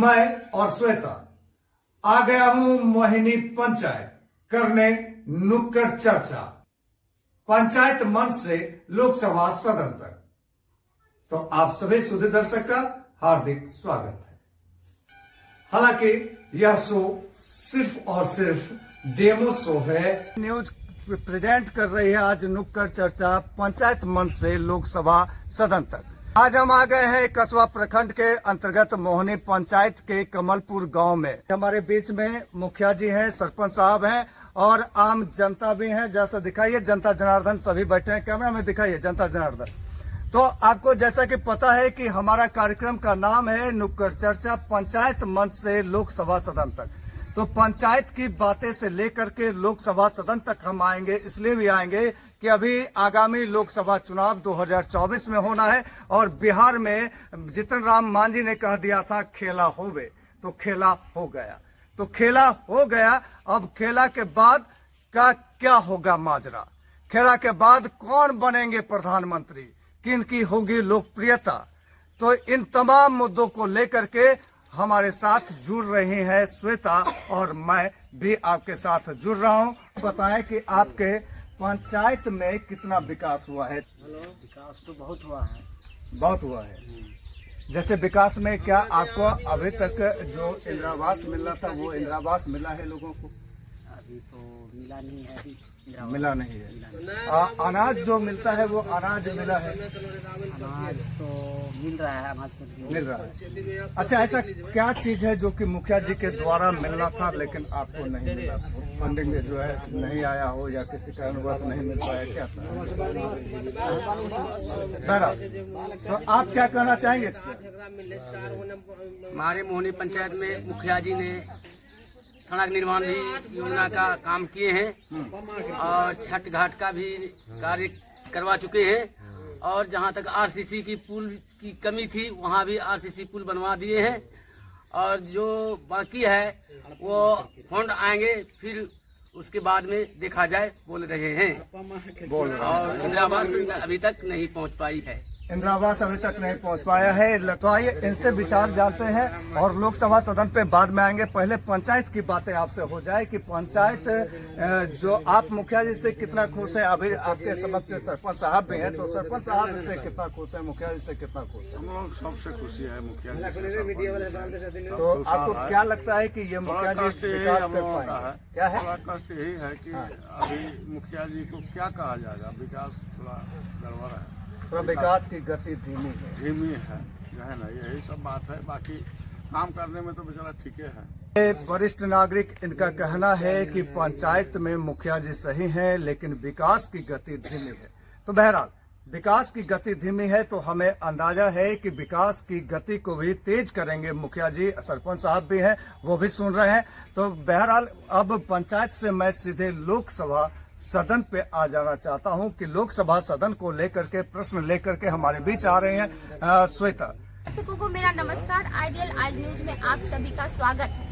मैं और श्वेता आ गया हूं मोहिनी पंचायत करने नुक्कड़ चर्चा, पंचायत मंच से लोकसभा सदन तक। तो आप सभी सुधी दर्शक का हार्दिक स्वागत है। हालांकि यह शो सिर्फ और सिर्फ डेमो शो है। न्यूज प्रेजेंट कर रही है आज नुक्कड़ चर्चा पंचायत मंच से लोकसभा सदन तक। आज हम आ गए हैं कस्बा प्रखंड के अंतर्गत मोहिनी पंचायत के कमलपुर गांव में। हमारे बीच में मुखिया जी हैं, सरपंच साहब हैं और आम जनता भी हैं। जैसा दिखाइए जनता जनार्दन सभी बैठे हैं, कैमरा में दिखाइए जनता जनार्दन। तो आपको जैसा कि पता है कि हमारा कार्यक्रम का नाम है नुक्कड़ चर्चा पंचायत मंच से लोकसभा सदन तक। तो पंचायत की बातें से लेकर के लोकसभा सदन तक हम आएंगे, इसलिए भी आएंगे कि अभी आगामी लोकसभा चुनाव 2024 में होना है और बिहार में जीतन राम मांझी ने कह दिया था खेला होवे, तो खेला हो गया। तो खेला हो गया, अब खेला के बाद का क्या होगा माजरा, खेला के बाद कौन बनेंगे प्रधानमंत्री, किन की होगी लोकप्रियता। तो इन तमाम मुद्दों को लेकर के हमारे साथ जुड़ रही है श्वेता और मैं भी आपके साथ जुड़ रहा हूं। बताएं कि आपके पंचायत में कितना विकास हुआ है। विकास तो बहुत हुआ है, बहुत हुआ है। जैसे विकास में क्या आपको अभी तक जो इंदिरा आवास मिल रहा था वो इंदिरा आवास मिला है लोगों को? अभी तो मिला नहीं है, अभी मिला नहीं है। अनाज जो मिलता है वो अनाज मिला है? अनाज तो मिल रहा है, अनाज तो मिल रहा है। अच्छा, ऐसा क्या चीज है जो कि मुखिया जी के द्वारा मिलना था लेकिन आपको नहीं मिला? फंडिंग जो है नहीं आया हो या किसी कारणवश नहीं मिल पाया, क्या था? तो आप क्या कहना चाहेंगे? हमारे मोहिनी पंचायत में मुखिया जी ने सड़क निर्माण भी योजना का काम किए हैं और छठ घाट का भी कार्य करवा चुके हैं और जहां तक आरसीसी की पुल की कमी थी वहां भी आरसीसी पुल बनवा दिए हैं और जो बाकी है वो फंड आएंगे फिर उसके बाद में देखा जाए बोल रहे हैं। और इंदिरा आवास अभी तक नहीं पहुंच पाई है। इंदिरा आवास अभी तक नहीं पहुंच पाया है। तो आइए इनसे विचार जानते हैं और लोकसभा सदन पे बाद में आएंगे। पहले पंचायत की बातें आपसे हो जाए कि पंचायत जो आप मुखिया जी से कितना खुश है। अभी आपके समक्ष सरपंच साहब भी हैं, तो सरपंच साहब से कितना खुश है, मुखिया जी से कितना खुश है? हम लोग सबसे खुशी है मुखिया जी से। तो आपको क्या लगता है कि ये मुखिया जी विकास कर पाएंगे? क्या है थोड़ा कष्ट यही है कि अभी मुखिया जी को क्या कहा जाएगा, विकास थोड़ा गड़बड़ है, थोड़ा विकास की गति धीमी है जो है ना, यही सब बात है। बाकी काम करने में तो बेचारा ठीक है। वरिष्ठ नागरिक इनका कहना है कि पंचायत में मुखिया जी सही हैं लेकिन विकास की गति धीमी है। तो बहरहाल विकास की गति धीमी है तो हमें अंदाजा है कि विकास की गति को भी तेज करेंगे मुखिया जी। सरपंच साहब भी हैं, वो भी सुन रहे हैं। तो बहरहाल अब पंचायत से मैं सीधे लोकसभा सदन पे आ जाना चाहता हूं कि लोकसभा सदन को लेकर के प्रश्न लेकर के हमारे बीच आ रहे हैं श्वेता। दर्शकों को मेरा नमस्कार। आइडियल आज न्यूज में आप सभी का स्वागत है।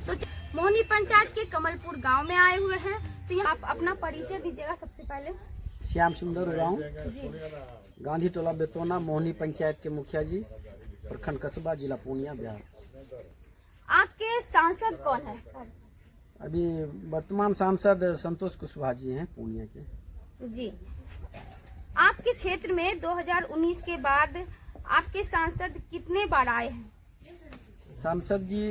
तो मोहिनी पंचायत के कमलपुर गांव में आए हुए हैं, तो आप अपना परिचय दीजिएगा सबसे पहले। श्याम सुंदर उरांव, गांधी टोला बेतौना, मोहिनी पंचायत के मुखिया जी, प्रखंड कस्बा, जिला पूर्णिया, बिहार। आपके सांसद कौन है सर? अभी वर्तमान सांसद संतोष कुशवाहा जी हैं पूर्णिया के। जी, आपके क्षेत्र में 2019 के बाद आपके सांसद कितने बार आए हैं? सांसद जी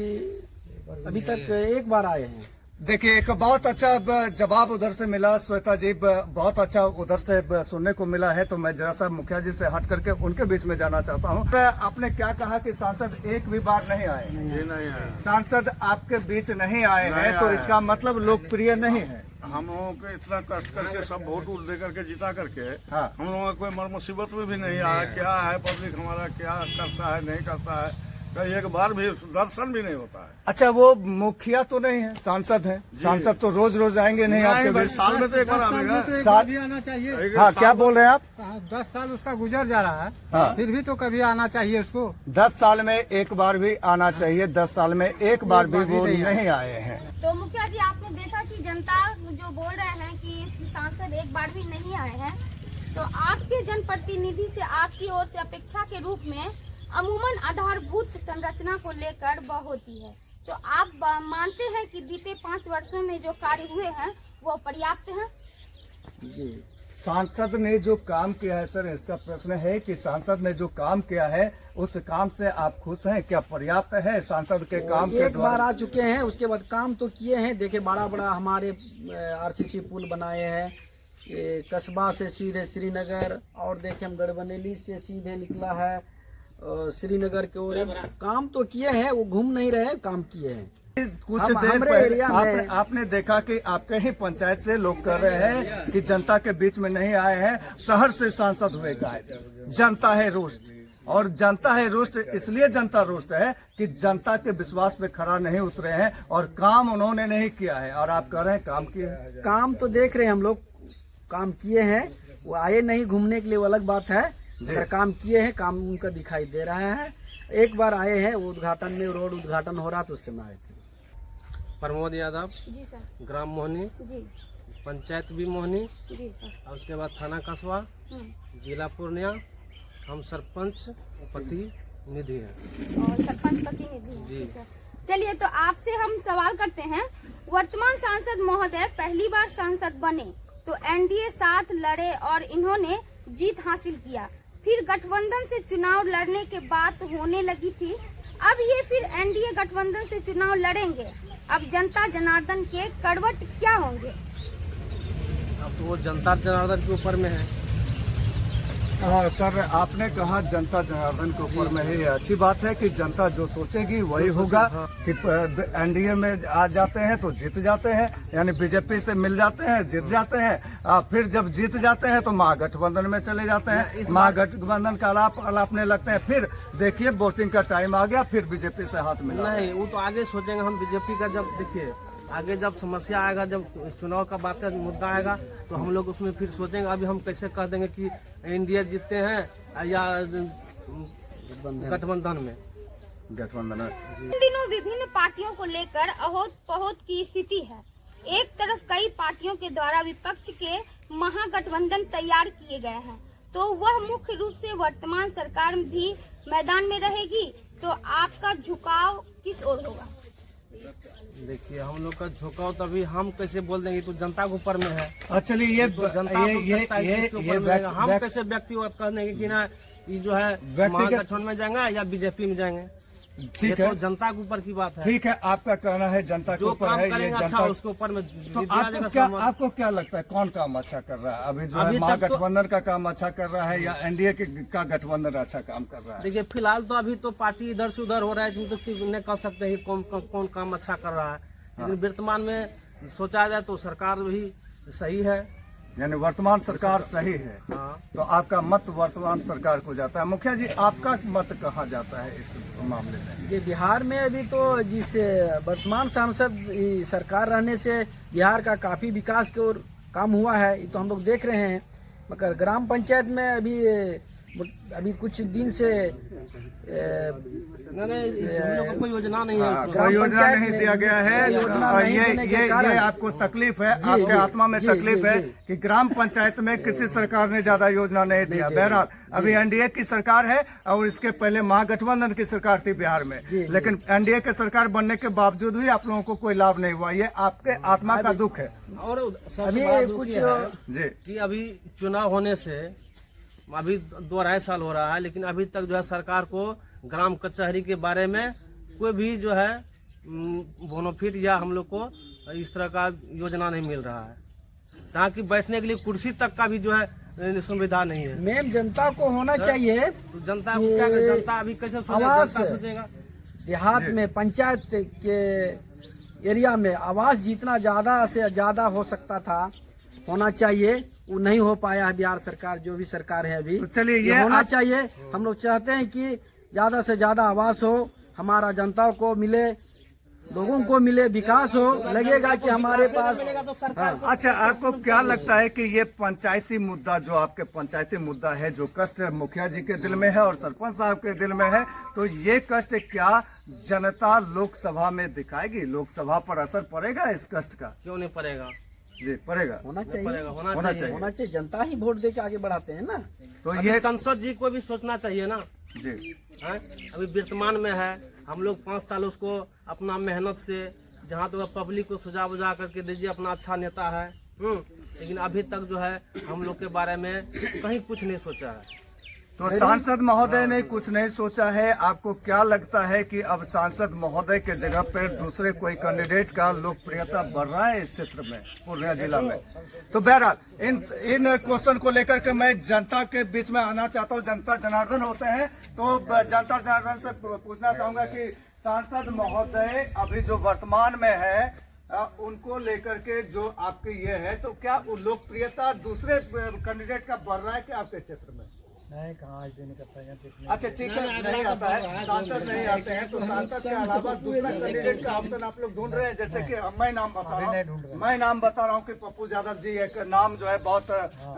अभी तक एक बार आए हैं। देखिए, एक बहुत अच्छा जवाब उधर से मिला श्वेता जी, बहुत अच्छा उधर से सुनने को मिला है। तो मैं जरा सा मुखिया जी से हट करके उनके बीच में जाना चाहता हूँ। आपने क्या कहा कि सांसद एक भी बार नहीं आए? नहीं है, सांसद आपके बीच नहीं आए हैं, तो इसका मतलब लोकप्रिय नहीं है। हम लोगों को इतना कष्ट करके सब वोट वोट दे करके जिता करके हम लोगों का कोई मर मुसीबत में भी नहीं आया। क्या है पब्लिक हमारा क्या करता है नहीं करता है, एक बार भी दर्शन भी नहीं होता है। अच्छा, वो मुखिया तो नहीं है, सांसद है। सांसद तो रोज रोज आएंगे नहीं आपके बीच? साल में तो एक बार आना चाहिए। हाँ, क्या बोल रहे हैं आप? 10 साल उसका गुजर जा रहा है, हाँ। फिर भी तो कभी आना चाहिए उसको। 10 साल में एक बार भी आना चाहिए। 10 साल में एक बार भी वो नहीं आए हैं। तो मुखिया जी, आपने देखा कि जनता जो बोल रहे हैं कि सांसद एक बार भी नहीं आए हैं, तो आपके जनप्रतिनिधि से आपकी ओर से अपेक्षा के रूप में अमूमन आधारभूत संरचना को लेकर वह होती है। तो आप मानते हैं कि बीते 5 वर्षों में जो कार्य हुए हैं वो पर्याप्त हैं? जी, सांसद ने जो काम किया है सर, इसका प्रश्न है कि सांसद ने जो काम किया है उस काम से आप खुश हैं? क्या पर्याप्त है सांसद के काम के एक बार द्वारा? आ चुके हैं, उसके बाद काम तो किए हैं। देखिए बड़ा बड़ा हमारे आरसीसी पुल बनाए हैं, ये कस्बा से सीधे श्रीनगर, और देखे हम गढ़बनेली से सीधे निकला है श्रीनगर के ओर। काम तो किए हैं, वो घूम नहीं रहे, काम किए हैं। कुछ हम देर हमारे पहले एरिया में आपने देखा कि आपके ही पंचायत से लोग कर रहे हैं कि जनता के बीच में नहीं आए हैं, शहर से सांसद हुए गए। जनता है रोस्ट, और जनता है रोस्ट इसलिए जनता रोस्ट है कि जनता के विश्वास पे खड़ा नहीं उतरे हैं और काम उन्होंने नहीं किया है। और आप कह रहे हैं काम किए हैं। काम तो देख रहे हैं, हम लोग काम किए हैं। वो आए नहीं घूमने के लिए, वो अलग बात है, अगर काम किए हैं, काम उनका दिखाई दे रहा है। एक बार आए हैं, वो उद्घाटन में, रोड उद्घाटन हो रहा था, उस समय आए थे। प्रमोद यादव, जी सर। ग्राम मोहनी, जी पंचायत भी मोहनी, जी सर। और उसके बाद थाना कस्बा, जिला पूर्णिया। हम सरपंच प्रतिनिधि हैं। और सरपंच प्रतिनिधि हैं। ठीक है। चलिए, तो आपसे हम सवाल करते हैं, वर्तमान सांसद महोदय पहली बार सांसद बने तो एनडीए साथ लड़े और इन्होंने जीत हासिल किया। फिर गठबंधन से चुनाव लड़ने के बात होने लगी थी। अब ये फिर एनडीए गठबंधन से चुनाव लड़ेंगे। अब जनता जनार्दन के करवट क्या होंगे? अब तो वो जनता जनार्दन के ऊपर में है। हाँ सर, आपने कहा जनता जनार्दन के ऊपर में है। अच्छी बात है कि जनता जो सोचेगी वही होगा। कि एनडीए में आ जाते हैं तो जीत जाते हैं, यानी बीजेपी से मिल जाते हैं, जीत जाते हैं। फिर जब जीत जाते हैं तो महागठबंधन में चले जाते हैं, महागठबंधन का अलापने लगते हैं। फिर देखिए वोटिंग का टाइम आ गया, फिर बीजेपी से हाथ मिला। नहीं, वो तो आगे सोचेंगे। हम बीजेपी का जब देखिए आगे जब समस्या आएगा, जब चुनाव का बात का मुद्दा आएगा तो हम लोग उसमें फिर सोचेंगे। अभी हम कैसे कह देंगे कि एनडीए जीतते हैं या गठबंधन में। इन दिनों विभिन्न पार्टियों को लेकर अहोत पहोत की स्थिति है। एक तरफ कई पार्टियों के द्वारा विपक्ष के महागठबंधन तैयार किए गए हैं, तो वह मुख्य रूप से वर्तमान सरकार भी मैदान में रहेगी। तो आपका झुकाव किस ओर होगा? देखिए, हम लोग का झुकाव तभी हम कैसे बोल देंगे, तो जनता के ऊपर में है। चलिए ये तो जनता हम कैसे व्यक्तिगत कह देंगे कि ना ये जो है महागठबंधन में जाएंगे या बीजेपी में जाएंगे। ठीक है, तो जनता के ऊपर की बात है। ठीक है, आपका कहना है जनता के जो ऊपर काम है, ये करेंगे अच्छा जनता उसके ऊपर में तो आपको क्या लगता है कौन काम अच्छा कर रहा है? अभी जो है अभी तक महागठबंधन का काम अच्छा कर रहा है या एनडीए का गठबंधन अच्छा काम कर रहा है? देखिए, फिलहाल तो अभी तो पार्टी इधर से उधर हो रहा है, तो नहीं कह सकते हैं कौन काम अच्छा कर रहा है। लेकिन वर्तमान में सोचा जाए तो सरकार भी सही है, यानी वर्तमान सरकार सही है। हाँ। तो आपका मत वर्तमान सरकार को जाता है। मुखिया जी, आपका मत कहाँ जाता है इस मामले में? ये बिहार में अभी तो जिस वर्तमान सांसद सरकार रहने से बिहार का काफी विकास की ओर काम हुआ है, ये तो हम लोग देख रहे हैं। मगर ग्राम पंचायत में अभी कुछ दिन से नहीं, हम लोग को कोई योजना नहीं है उसमें। कोई योजना पंचायत नहीं में दिया गया है। योजना और नहीं देने के ये कारण- आपको तकलीफ है, जी, आपके जी, आत्मा में जी, तकलीफ जी, है जी। कि ग्राम पंचायत में किसी सरकार ने ज्यादा योजना नहीं दिया। बहरहाल अभी एनडीए की सरकार है और इसके पहले महागठबंधन की सरकार थी बिहार में, लेकिन एनडीए की सरकार बनने के बावजूद भी आप लोगों को कोई लाभ नहीं हुआ। ये आपके आत्मा का दुख है। और सबसे अभी बड़ा दुख कुछ ये है जी, कि अभी चुनाव होने से अभी 2-2.5 साल हो रहा है, लेकिन अभी तक जो है सरकार को ग्राम कचहरी के बारे में कोई भी जो है बोनोफिट या हम लोग को इस तरह का योजना नहीं मिल रहा है। ताकि बैठने के लिए कुर्सी तक का भी जो है सुविधा नहीं है। मैम जनता को होना चाहिए। तो जनता को क्या करे? जनता अभी कैसे सोचेगा? आवास जनता सोचेगा देहात में पंचायत के एरिया में आवास जितना ज्यादा से ज्यादा हो सकता था होना चाहिए, वो नहीं हो पाया है। बिहार सरकार जो भी सरकार है अभी, तो चलिए ये होना चाहिए। हम लोग चाहते हैं कि ज्यादा से ज्यादा आवास हो, हमारा जनता को मिले, लोगों को मिले, विकास हो। लगेगा कि हमारे पास हाँ। अच्छा, आपको क्या लगता है कि ये पंचायती मुद्दा जो आपके पंचायती मुद्दा है, जो कष्ट मुखिया जी के दिल में है और सरपंच साहब के दिल में है, तो ये कष्ट क्या जनता लोकसभा में दिखाएगी? लोकसभा पर असर पड़ेगा इस कष्ट का? क्यों नहीं पड़ेगा? जी पड़ेगा, होना चाहिए, होना चाहिए। जनता ही वोट दे के आगे बढ़ाते हैं ना। तो अभी ये संसद जी को भी सोचना चाहिए ना। जी हैं? अभी वर्तमान में है, हम लोग 5 साल उसको अपना मेहनत से जहाँ तो पब्लिक को सुझाव बुझा करके दीजिए, अपना अच्छा नेता है। लेकिन अभी तक जो है हम लोग के बारे में कहीं कुछ नहीं सोचा है। तो सांसद महोदय ने कुछ नहीं सोचा है। आपको क्या लगता है कि अब सांसद महोदय के जगह पर दूसरे कोई कैंडिडेट का लोकप्रियता बढ़ रहा है इस क्षेत्र में, पूर्णिया जिला में? तो बहरहाल इन क्वेश्चन को लेकर के मैं जनता के बीच में आना चाहता हूँ। जनता जनार्दन होते हैं, तो जनता जनार्दन से पूछना चाहूंगा कि सांसद महोदय अभी जो वर्तमान में है उनको लेकर के जो आपके ये है, तो क्या वो लोकप्रियता दूसरे कैंडिडेट का बढ़ रहा है कि आपके क्षेत्र में? नहीं, कहाँ आज नहीं करता है देखने। अच्छा ठीक है, नहीं आता है, सांसद नहीं आते हैं, तो सांसद के अलावा दूसरा कैंडिडेट का ऑप्शन आप लोग ढूंढ रहे हैं। जैसे कि मैं नाम बता रहा हूँ कि पप्पू यादव जी एक नाम जो है बहुत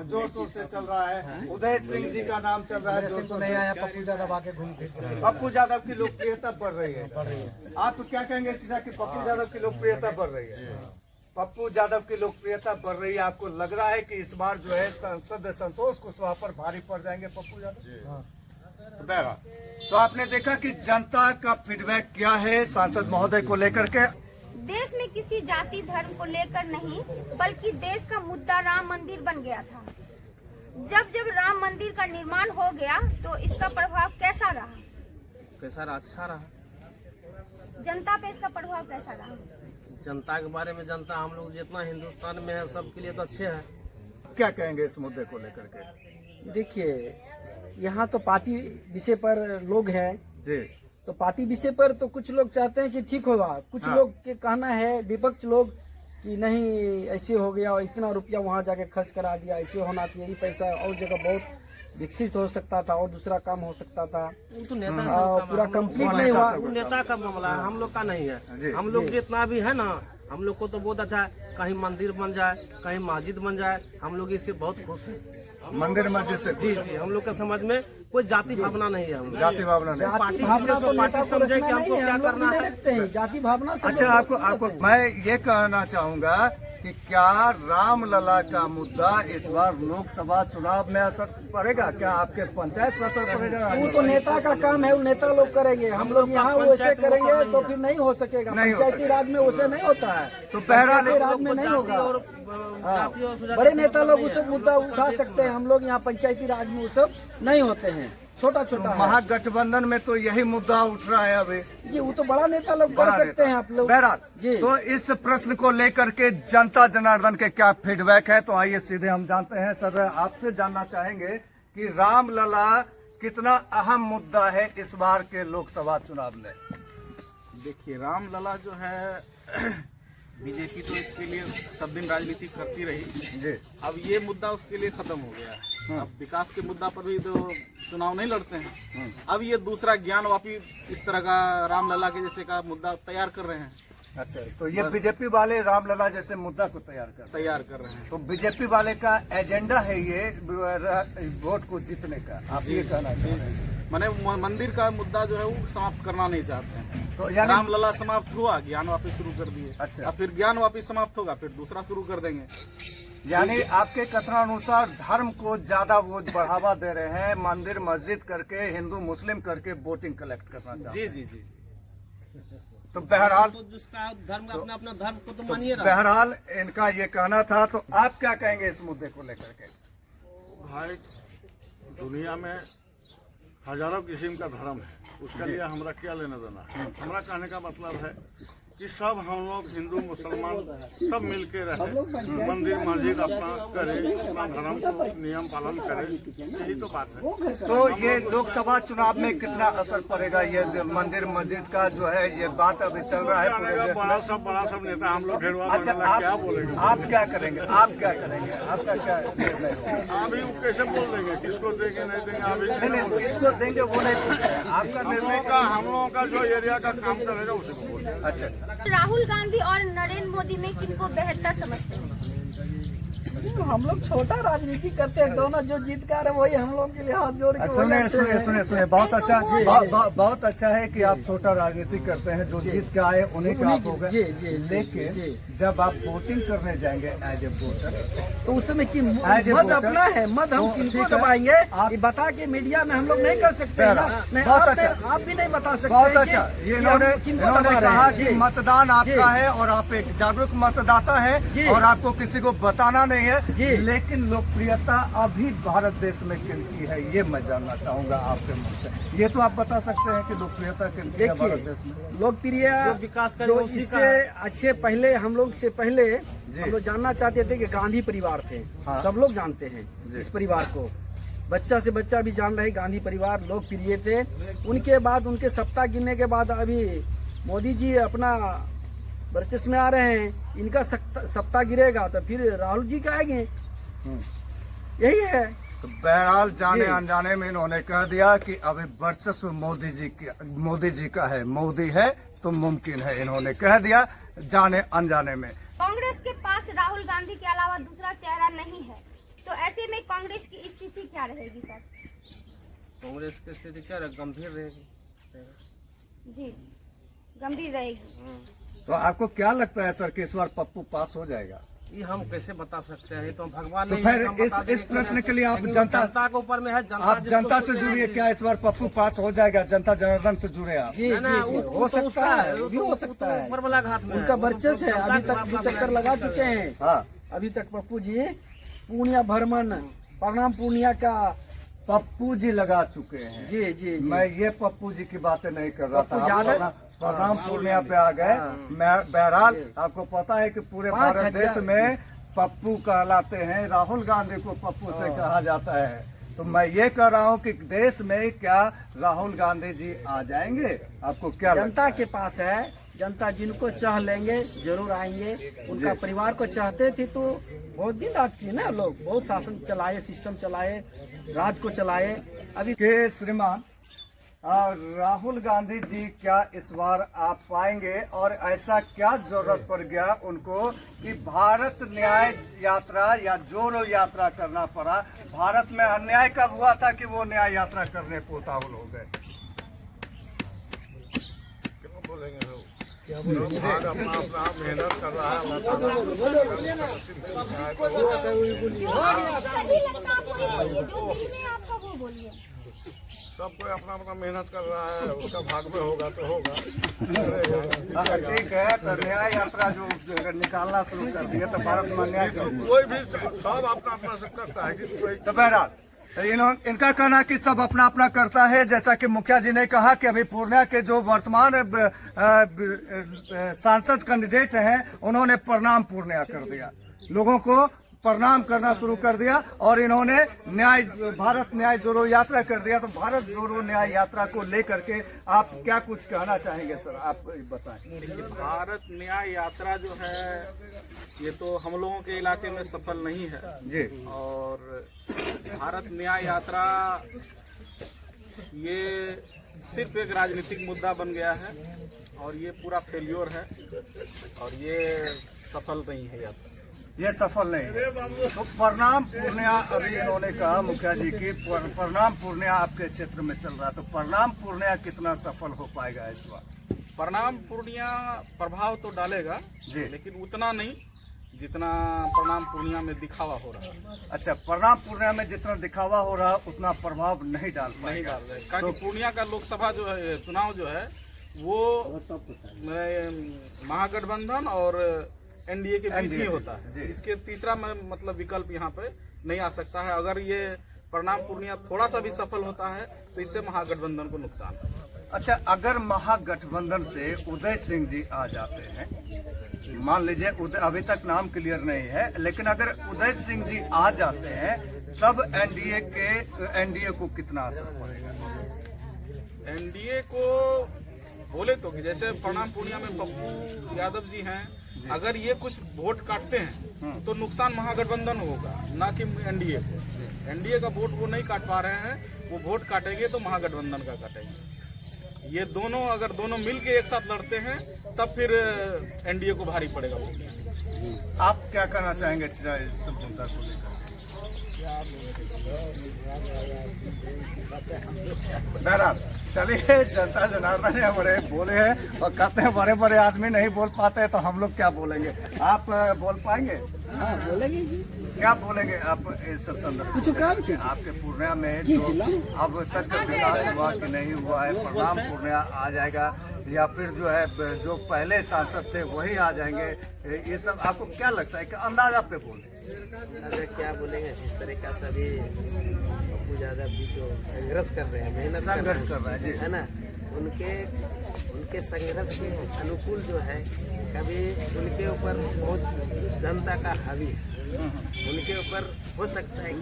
जोर शोर से चल रहा है। उदय सिंह जी का नाम चल रहा है, जोर शोर नहीं आया, पप्पू यादव आके घूम फिर पप्पू यादव की लोकप्रियता बढ़ रही है। आप क्या कहेंगे चीजा कि पप्पू यादव की लोकप्रियता बढ़ रही है? पप्पू यादव की लोकप्रियता बढ़ रही है। आपको लग रहा है कि इस बार जो है सांसद संतोष कुशवाहा पर भारी पड़ जाएंगे पप्पू यादव? तो बहरहाल तो आपने देखा कि जनता का फीडबैक क्या है सांसद महोदय को लेकर के। देश में किसी जाति धर्म को लेकर नहीं, बल्कि देश का मुद्दा राम मंदिर बन गया था। जब राम मंदिर का निर्माण हो गया तो इसका प्रभाव कैसा रहा? कैसा रहा? अच्छा रहा। जनता पे इसका प्रभाव कैसा रहा? जनता के बारे में, जनता हम लोग जितना हिंदुस्तान में है सबके लिए तो अच्छे हैं। क्या कहेंगे इस मुद्दे को लेकर के? देखिए, यहाँ तो पार्टी विषय पर लोग हैं जी, तो पार्टी विषय पर तो कुछ लोग चाहते हैं कि ठीक होगा, कुछ लोग के कहना है, विपक्ष लोग, कि नहीं ऐसे हो गया और इतना रुपया वहाँ जाके खर्च करा दिया, ऐसे होना चाहिए, ये पैसा और जगह बहुत विकसित हो सकता था और दूसरा काम हो सकता था। तो नेता पूरा कंप्लीट नहीं हुआ। वो नेता का मामला है, हम लोग का नहीं है। हम लोग जितना भी है ना, हम लोग को तो बहुत अच्छा है, कहीं मंदिर बन जाए, कहीं मस्जिद बन जाए, हम लोग इससे बहुत खुश हैं। मंदिर मस्जिद से? जी जी, हम लोग का समझ में कोई जाति भावना नहीं है। हम लोग जाति भावना नहीं, जाति भावना तो पार्टी समझे कि हमको क्या करना है। रखते हैं जाति भावना से। अच्छा, आपको मैं ये कहना चाहूंगा कि क्या रामलला का मुद्दा इस बार लोकसभा चुनाव में असर पड़ेगा? क्या आपके पंचायत से असर पड़ेगा? वो तो नेता का काम है, वो नेता लोग करेंगे। हम लोग यहाँ वैसे करेंगे तो फिर नहीं हो सकेगा। पंचायती राज में वैसे नहीं होता है, तो बहरहाल राज में नहीं होगा। बड़े नेता लोग उस मुद्दा उठा सकते हैं, हम लोग यहाँ पंचायती राज में वो सब नहीं होते हैं, छोटा छोटा। महागठबंधन में तो यही मुद्दा उठ रहा है अभी। जी, वो तो बड़ा नेता लोग कर सकते हैं आप लोग। बहरहाल जी, तो इस प्रश्न को लेकर के जनता जनार्दन के क्या फीडबैक है, तो आइए सीधे हम जानते हैं। सर, आपसे जानना चाहेंगे कि रामलला कितना अहम मुद्दा है इस बार के लोकसभा चुनाव में? देखिए, रामलला जो है बीजेपी तो इसके लिए सब दिन राजनीति करती रही जी। अब ये मुद्दा उसके लिए खत्म हो गया है। अब विकास के मुद्दा पर भी तो चुनाव नहीं लड़ते हैं। अब ये दूसरा ज्ञानवापी इस तरह का रामलला के जैसे का मुद्दा तैयार कर रहे हैं। अच्छा, तो ये बीजेपी वाले रामलला जैसे मुद्दा को तैयार कर रहे हैं। तो बीजेपी वाले का एजेंडा है ये वोट को जीतने का, आप ये कहना चाह रहे हैं? माने मंदिर का मुद्दा जो है वो समाप्त करना नहीं चाहते हैं। तो यानी रामलला समाप्त हुआ, ज्ञान वापी शुरू कर दिए। अच्छा। अब फिर ज्ञान वापी समाप्त होगा, फिर दूसरा शुरू कर देंगे। यानी आपके कथनानुसार धर्म को ज्यादा वो बढ़ावा दे रहे हैं, मंदिर मस्जिद करके, हिंदू मुस्लिम करके वोटिंग कलेक्ट करना चाहते हैं। जी जी जी। तो बहरहाल तो जिसका धर्म अपना अपना धर्म को तो मानिए। बहरहाल इनका ये कहना था, तो आप क्या कहेंगे इस मुद्दे को लेकर के? भाई, दुनिया में हजारों किस्म का धर्म है, उसके लिए हमारा क्या लेना देना है? हमारा कहने का मतलब है कि सब हम लोग हिंदू मुसलमान सब मिलके रहे, मंदिर मस्जिद अपना करे, अपना धर्म को नियम पालन करे, यही तो बात है। तो ये लोकसभा चुनाव में कितना असर पड़ेगा ये मंदिर मस्जिद का जो है, ये बात अभी चल रहा है पूरे देश में। बड़ा सब नेता हम लोग ढेरवा अच्छा, क्या बोलेंगे? आप क्या करेंगे? आपका क्या निर्णय होगा? अभी वो कैसे बोल देंगे, किसको देंगे नहीं देंगे? अभी नहीं, किसको देंगे वो नहीं पूछते हैं। आपका निर्णय हम लोगों का जो एरिया का काम करेगा उसी को बोलेंगे। अच्छा, राहुल गांधी और नरेंद्र मोदी में किनको बेहतर समझते हैं? हम लोग छोटा राजनीति करते हैं, दोनों जो जीतकार है वही हम लोग के लिए हाथ जोड़ के सुनिए वही सुनिए अच्छे सुनिए हैं। सुनिए, बहुत अच्छा तो बहुत अच्छा है कि आप छोटा राजनीति करते हैं, जो जीत के आए उन्हीं का आप हो जी, गए। जी, जी, लेकिन जी। जब आप वोटिंग करने जाएंगे एज ए वोटर, तो उसमें की As a मत voter, अपना है, मत हम तो किनको ठीक है, दबाएंगे आप- ये बता के मीडिया में हम लोग नहीं कर सकते हैं ना। बहुत नहीं, अच्छा। आप भी नहीं बता सकते बहुत हैं अच्छा। कि ये हम इन्होंने किनको इन्होंने दबा रहे कहा हैं। कि जी। मतदान आपका जी। है और आप एक जागरूक मतदाता है जी। और आपको किसी को बताना नहीं है। जी। लेकिन लोकप्रियता अभी भारत देश में किनकी है, ये मैं जानना चाहूंगा आपके मुंह से। ये तो आप बता सकते हैं कि लोकप्रियता किनकी है भारत देश में। देखिए, लोकप्रिय जो विकास का जो उसी का इससे है। अच्छे पहले हम लोग से पहले जी। हम लोग जानना चाहते थे कि गांधी परिवार थे। हाँ। सब लोग जानते हैं जी। इस परिवार को, बच्चा से बच्चा भी जान रहे। गांधी परिवार लोकप्रिय थे। उनके बाद उनके सप्ताह गिनने के बाद अभी मोदी जी अपना वर्चस्व में आ रहे हैं। इनका सप्ताह गिरेगा तो फिर राहुल जी का आएंगे। यही है। तो बहरहाल जाने जी। अनजाने में इन्होंने कह दिया कि अभी वर्चस्व मोदी जी का है, मोदी है तो मुमकिन है, इन्होंने कह दिया जाने अनजाने में। कांग्रेस के पास राहुल गांधी के अलावा दूसरा चेहरा नहीं है, तो ऐसे में कांग्रेस की स्थिति क्या रहेगी सर? कांग्रेस की स्थिति क्या गंभीर रहेगी। जी, गंभीर रहेगी। तो आपको क्या लगता है सर कि इस बार पप्पू पास हो जाएगा? ये हम कैसे बता सकते हैं, ये तो भगवान तो नहीं फिर है, हम बता इस देंगे प्रश्न के लिए आप लेकिन जनता के ऊपर में है। जनता आप जिसको जनता से सोचेगी। जुड़िए, क्या इस बार पप्पू पास हो जाएगा? जनता जनार्दन से जुड़े आप। जी ना, ना, जी, जी, वो हो तो सकता उसका है, वो भी हो सकता है। ऊपर वाला घाट में उनका है। वर्चस्व है। जनता अभी के तक मामला 2 चक्कर में लगा चुके हैं। हाँ, अभी तक पप्पू जी पूर्णिया भ्रमण, प्रणाम पूर्णिया का। पप्पू जी लगा चुके हैं। जी जी जी। मैं ये पप्पू जी की बातें नहीं कर रहा पप्पू था। यादव? आप प्रणाम पूर्णिया पे आ गए। बहरहाल आपको पता है कि पूरे 5,000 भारत देश में पप्पू कहलाते हैं, राहुल गांधी को पप्पू से कहा जाता है। तो मैं ये कह रहा हूँ कि देश में क्या राहुल गांधी जी आ जाएंगे? आपको क्या लगता जनता है? के पास है। जनता जिनको चाह लेंगे जरूर आएंगे। उनका परिवार को चाहते थे तो बहुत दिन राज किए ना लोग, बहुत शासन चलाए, सिस्टम चलाए, राज को चलाए। अभी के श्रीमान राहुल गांधी जी क्या इस बार आ पाएंगे और ऐसा क्या जरूरत पड़ गया उनको कि भारत न्याय यात्रा या जोड़ो यात्रा करना पड़ा? भारत में अन्याय कब हुआ था कि वो न्याय यात्रा करने को उतावल हो गए? क्या बोलेंगे लोग? भाग अपना अपना मेहनत कर रहा है। सही लगता है आपको ही बोलिए, जो दिल में आपका वो बोलिए। सब कोई अपना अपना मेहनत कर रहा है, उसका भाग में होगा तो होगा। ठीक है, तो न्याय यात्रा जो अगर निकालना शुरू कर दिए तो भारत में अन्याय करेंगे। कोई भी सब अपना अपना से करता है कि कोई तो बहरहाल इनका कहना कि सब अपना अपना करता है। जैसा कि मुखिया जी ने कहा कि अभी पूर्णिया के जो वर्तमान सांसद कैंडिडेट हैं उन्होंने प्रणाम पूर्णिया कर दिया, लोगों को प्रणाम करना शुरू कर दिया और इन्होंने भारत न्याय जोड़ो यात्रा कर दिया। तो भारत जोड़ो न्याय यात्रा को लेकर के आप क्या कुछ कहना चाहेंगे सर? आप बताएं। देखिए, भारत न्याय यात्रा जो है ये तो हम लोगों के इलाके में सफल नहीं है जी। और भारत न्याय यात्रा ये सिर्फ एक राजनीतिक मुद्दा बन गया है और ये पूरा फेल्योर है और ये सफल नहीं है यात्रा। ये सफल नहीं है। तो प्रणाम पूर्णिया अभी इन्होंने कहा मुखिया जी की प्रणाम पूर्णिया आपके क्षेत्र में चल रहा है, तो प्रणाम पूर्णिया कितना सफल हो पाएगा इस बार? प्रणाम पूर्णिया प्रभाव तो डालेगा जी। लेकिन उतना नहीं जितना प्रणाम पूर्णिया में दिखावा हो रहा है। अच्छा, प्रणाम पूर्णिया में जितना दिखावा हो रहा है उतना प्रभाव नहीं डाल नहीं पाएगा। डाल रहे क्योंकि पूर्णिया का लोकसभा जो है चुनाव जो है वो महागठबंधन और एनडीए के बीच ही होता है। इसके तीसरा मतलब विकल्प यहाँ पे नहीं आ सकता है। अगर ये प्रणाम पूर्णिया थोड़ा सा भी सफल होता है तो इससे महागठबंधन को नुकसान है। अच्छा, अगर महागठबंधन से उदय सिंह जी आ जाते हैं, मान लीजिए अभी तक नाम क्लियर नहीं है, लेकिन अगर उदय सिंह जी आ जाते हैं तब एनडीए को कितना असर पड़ेगा? एनडीए को बोले तो कि जैसे प्रणाम पूर्णिया में पप्पू यादव जी हैं, अगर ये कुछ वोट काटते हैं तो नुकसान महागठबंधन होगा, ना कि एनडीए को। एनडीए का वोट वो नहीं काट पा रहे हैं, वो वोट काटेंगे तो महागठबंधन का काटेंगे। ये दोनों अगर दोनों मिलके एक साथ लड़ते हैं तब फिर एनडीए को भारी पड़ेगा। आप क्या कहना चाहेंगे इस मुद्दा को लेकर? बहरहाल चलिए, जनता जनार्दन है बड़े बोले हैं और कहते हैं बड़े बड़े आदमी नहीं बोल पाते हैं तो हम लोग क्या बोलेंगे? आप बोल पाएंगे? हाँ बोलेंगे जी। क्या बोलेंगे आप इस संदर्भ? कुछ काम से आपके पूर्णिया में जो अब तक विकास हुआ कि नहीं हुआ है, प्रणाम पूर्णिया आ जाएगा या फिर जो है जो पहले सांसद थे वही आ जाएंगे, ये सब आपको क्या लगता है कि अंदाजा पे बोले? अरे क्या बोलेंगे, जिस तरीका से अभी पप्पू यादव जी जो संघर्ष कर रहे हैं, मेहनत संघर्ष कर रहे हैं जी, है ना, उनके संघर्ष के अनुकूल जो है, कभी उनके ऊपर बहुत जनता का हावी है, उनके ऊपर हो सकता है कि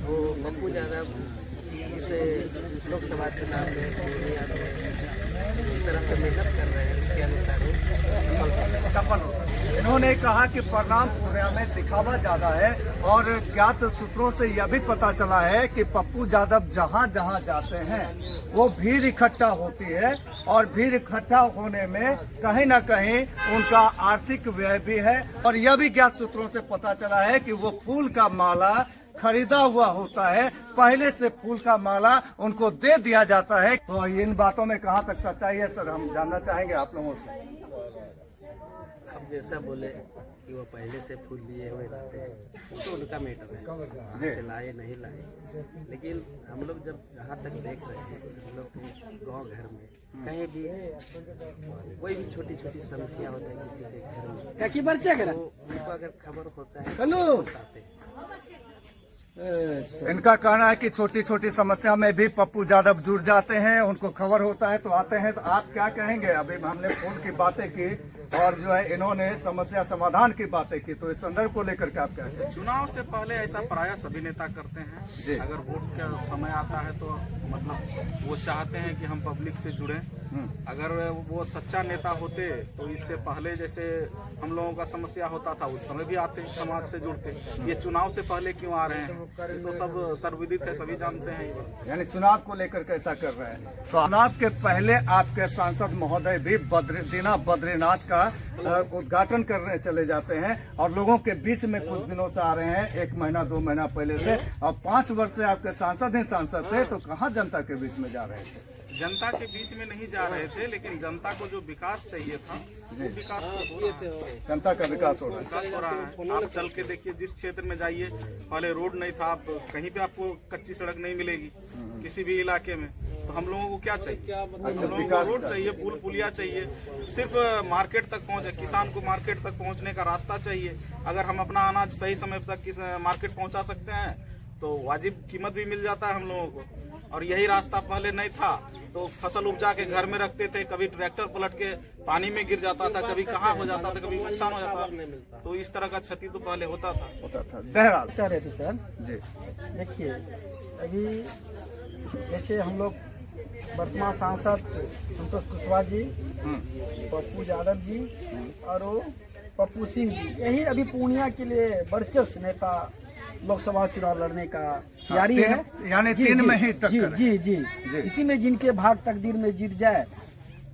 वो पप्पू यादव इस लोकसभा चुनाव में पूर्णिया में इस तरह से मेहनत कर रहे हैं, उसके अनुसार सफल हो सकते। इन्होंने कहा कि परिणाम पूर्णिया में दिखावा ज्यादा है और ज्ञात सूत्रों से यह भी पता चला है कि पप्पू यादव जहां जहां जाते हैं वो भीड़ इकट्ठा होती है और भीड़ इकट्ठा होने में कहीं न कहीं उनका आर्थिक व्यय भी है और यह भी ज्ञात सूत्रों से पता चला है कि वो फूल का माला खरीदा हुआ होता है, पहले से फूल का माला उनको दे दिया जाता है। तो इन बातों में कहां तक सच्चाई है सर, हम जानना चाहेंगे आप लोगों से। अब जैसा बोले कि वो पहले से फूल लिए हुए रहते हैं, वो तो उनका मैटर है, कहाँ से लाए नहीं लाए, लेकिन हम लोग जब जहाँ तक देख रहे हैं, हम लोग के गाँव घर में कहीं भी कोई भी छोटी छोटी समस्या होता है किसी के घर में, क्या बच्चे तो उनको अगर खबर होता है हेलो तो आते हैं। इनका कहना है कि छोटी छोटी समस्या में भी पप्पू यादव जुड़ जाते हैं, उनको खबर होता है तो आते हैं। तो आप क्या कहेंगे? अभी हमने फोन की बातें की और जो है इन्होंने समस्या समाधान की बातें की, तो इस संदर्भ को लेकर के आप क्या कहेंगे? चुनाव से पहले ऐसा प्राय सभी नेता करते हैं, अगर वोट का समय आता है तो मतलब वो चाहते हैं कि हम पब्लिक से जुड़ें। अगर वो सच्चा नेता होते तो इससे पहले जैसे हम लोगों का समस्या होता था उस समय भी आते, समाज से जुड़ते। ये चुनाव से पहले क्यों आ रहे हैं ये तो सब सर्वविदित है, सभी जानते हैं। यानी चुनाव को लेकर कैसा कर रहे हैं? तो चुनाव के पहले आपके सांसद महोदय भी दीना बद्रीनाथ का उद्घाटन करने चले जाते हैं और लोगों के बीच में कुछ दिनों से आ रहे हैं, 1 महीना 2 महीना पहले से। और 5 वर्ष से आपके सांसद थे, तो कहाँ जनता के बीच में जा रहे थे? जनता के बीच में नहीं जा रहे थे, लेकिन जनता को जो विकास चाहिए था वो विकास हो रहा है। जनता का विकास हो रहा है, विकास हो रहा है। आप चल के देखिए, जिस क्षेत्र में जाइए पहले रोड नहीं था, आप कहीं पे आपको कच्ची सड़क नहीं मिलेगी किसी भी इलाके में। तो हम लोगों को क्या चाहिए? हम लोगों को रोड चाहिए, पुल पुलिया चाहिए, सिर्फ मार्केट तक पहुंचे, किसान को मार्केट तक पहुंचने का रास्ता चाहिए। अगर हम अपना अनाज सही समय तक मार्केट पहुंचा सकते हैं तो वाजिब कीमत भी मिल जाता है हम लोगों को। और यही रास्ता पहले नहीं था तो फसल उपजा के घर में रखते थे, कभी ट्रैक्टर पलट के पानी में गिर जाता था, कभी कहाँ हो जाता था, कभी नुकसान हो जाता था। तो इस तरह का क्षति तो पहले होता था। बहरहाल चाह रहे थे सर जी, देखिए अभी जैसे हम लोग वर्तमान सांसद संतोष कुशवाहा जी, पप्पू यादव जी और वो पप्पू सिंह जी, यही अभी पूर्णिया के लिए वर्चस्व नेता लोकसभा चुनाव लड़ने का तैयारी है। यानी 3 में ही टक्कर है। जी जी जी, इसी में जिनके भाग तकदीर में जीत जाए,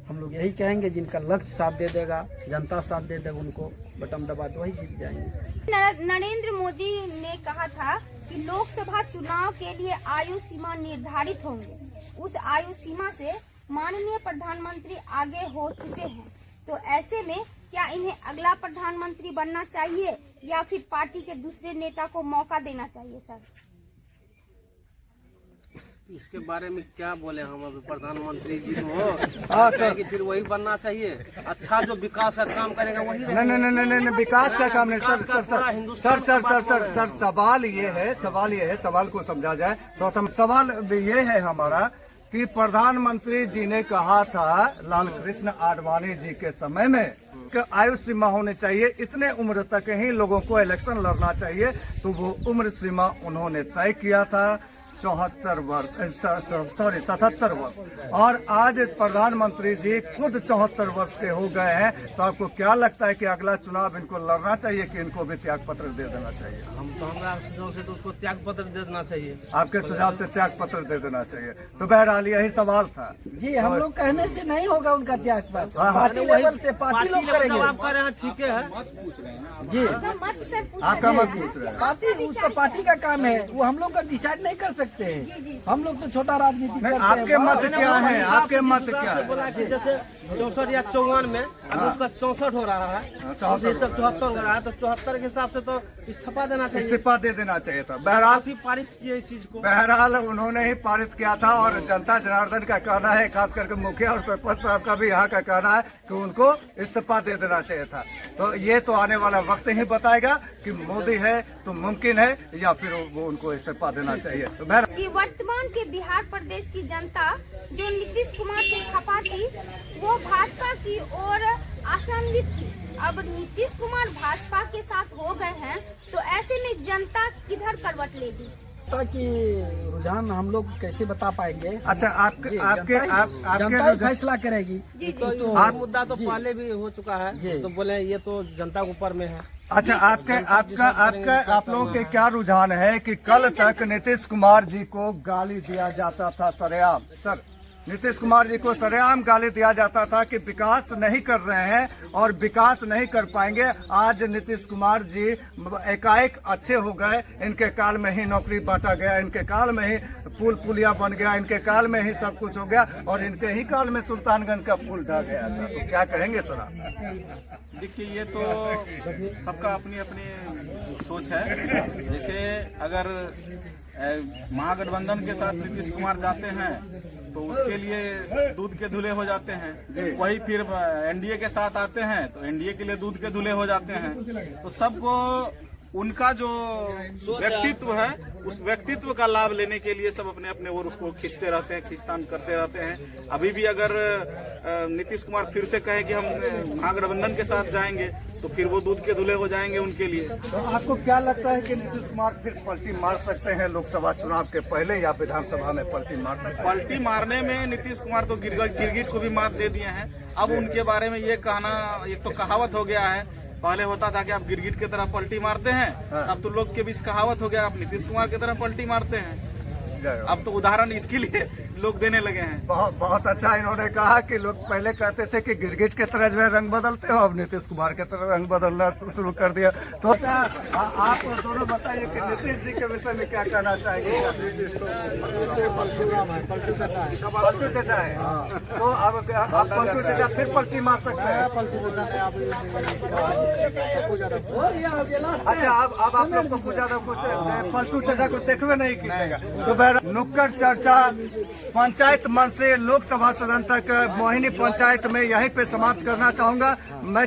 हम लोग यही कहेंगे, जिनका लक्ष्य साथ दे देगा, जनता साथ दे देगा, उनको बटन दबा तो वही जीत जाएंगे। नरेंद्र मोदी ने कहा था कि लोकसभा चुनाव के लिए आयु सीमा निर्धारित होंगे। उस आयु सीमा से माननीय प्रधानमंत्री आगे हो चुके हैं, तो ऐसे में क्या इन्हें अगला प्रधानमंत्री बनना चाहिए या फिर पार्टी के दूसरे नेता को मौका देना चाहिए? सर इसके बारे में क्या बोले हम? अभी प्रधानमंत्री जी हो हाँ सर, कि फिर वही बनना चाहिए। अच्छा जो विकास का काम करेगा वही नहीं, विकास का काम नहीं सर। सवाल ये है, सवाल को समझा जाए तो सवाल ये है हमारा कि प्रधानमंत्री जी ने कहा था लाल कृष्ण आडवाणी जी के समय में कि आयु सीमा होनी चाहिए, इतने उम्र तक ही लोगों को इलेक्शन लड़ना चाहिए। तो वो उम्र सीमा उन्होंने तय किया था 74 वर्ष 77 वर्ष, और आज प्रधानमंत्री जी खुद 74 वर्ष के हो गए हैं। तो आपको क्या लगता है कि अगला चुनाव इनको लड़ना चाहिए कि इनको भी त्याग पत्र दे देना चाहिए? हम तो हमारा सुझाव से तो उसको त्याग पत्र दे देना चाहिए। आपके सुझाव से त्याग पत्र दे देना चाहिए। तो बहरहाल यही सवाल था जी, हम लोग कहने से नहीं होगा उनका त्याग पत्र, हाँ, हाँ। पार्टी लेवल से पार्टी लोग करेंगे। आप कह रहे हैं ठीक है जी, मत सर पूछ आपका मत पूछ रहे हैं। पार्टी उसका पार्टी का काम है, वो हम लोग का डिसाइड नहीं कर सकते हैं। हम लोग तो छोटा राजनीति करते हैं। आपके मत क्या है? आपके मत क्या है? बोला कि जैसे 64 या 54 में अभी उसका 64 हो रहा है, 74 हो रहा है, तो 74 के हिसाब से तो इस्तीफा देना चाहिए। इस्तीफा दे देना चाहिए था। बहरहाल काफी पारित किए इस चीज को। बहरहाल उन्होंने ही पारित किया था, और जनता जनार्दन का कहना है, खास करके मुखिया और सरपंच साहब का भी यहाँ का कहना है कि उनको इस्तीफा दे देना चाहिए था। तो ये तो आने वाला वक्त ही बताएगा कि मोदी है तो मुमकिन है या फिर वो उनको इस्तीफा देना चाहिए। तो कि वर्तमान के बिहार प्रदेश की जनता जो नीतीश कुमार से खपा थी वो भाजपा की ओर आशान्वित थी। अब नीतीश कुमार भाजपा के साथ हो गए हैं तो ऐसे में जनता किधर करवट लेगी? ताकि रुझान हम लोग कैसे बता पाएंगे? अच्छा, जनता ही फैसला करेगी। तो आप- मुद्दा तो पहले भी हो चुका है, तो बोले ये तो जनता के ऊपर में है। अच्छा, आप लोगों के क्या रुझान है कि कल तक नीतीश कुमार जी को गाली दिया जाता था सरेआम? सर, नीतीश कुमार जी को सरेआम गाली दिया जाता था कि विकास नहीं कर रहे हैं और विकास नहीं कर पाएंगे। आज नीतीश कुमार जी एकाएक अच्छे हो गए, इनके काल में ही नौकरी बांटा गया, इनके काल में ही पुल पुलिया बन गया, इनके काल में ही सब कुछ हो गया, और इनके ही काल में सुल्तानगंज का पुल ढह गया था। तो क्या कहेंगे सर आप? देखिए, ये तो सबका अपनी अपनी सोच है। जैसे अगर महागठबंधन के साथ नीतीश कुमार जाते हैं तो उसके लिए दूध के धुले हो जाते हैं, वही फिर एनडीए के साथ आते हैं तो एनडीए के लिए दूध के धुले हो जाते हैं। तो सबको उनका जो व्यक्तित्व है उस व्यक्तित्व का लाभ लेने के लिए सब अपने अपने ओर उसको खींचते रहते हैं, खींचतान करते रहते हैं। अभी भी अगर नीतीश कुमार फिर से कहे कि हम महागठबंधन के साथ जाएंगे तो फिर वो दूध के धुले हो जाएंगे उनके लिए। तो आपको क्या लगता है कि नीतीश कुमार फिर पलटी मार सकते हैं लोकसभा चुनाव के पहले, या विधानसभा में पलटी मार सकते हैं? पलटी मारने में नीतीश कुमार तो गिरगिट को भी मात दे दिए हैं। अब उनके बारे में ये कहना, एक तो कहावत हो गया है, पहले होता था कि आप गिरगिट की तरह पलटी मारते हैं, अब तो लोग के बीच कहावत हो गया आप नीतीश कुमार की तरह पलटी मारते हैं। अब तो उदाहरण इसके लिए लोग देने लगे हैं। बहुत अच्छा इन्होंने कहा कि लोग पहले कहते थे कि गिरगिट की तरह जो है रंग बदलते हो, अब नीतीश कुमार की तरह रंग बदलना शुरू कर दिया। तो आप दोनों बताइए कि नीतीश जी के विषय में क्या कहना चाहेंगे? पलटू चचा है, तो अब आप पलटू चचा फिर पलटी मार सकते हैं। अच्छा, अब आप लोग पप्पू यादव को पलटू चचा को देखवे नहीं कीजिएगा। तो नुक्कड़ चर्चा पंचायत मन से लोकसभा सदन तक मोहिनी पंचायत में यहीं पे समाप्त करना चाहूंगा। मैं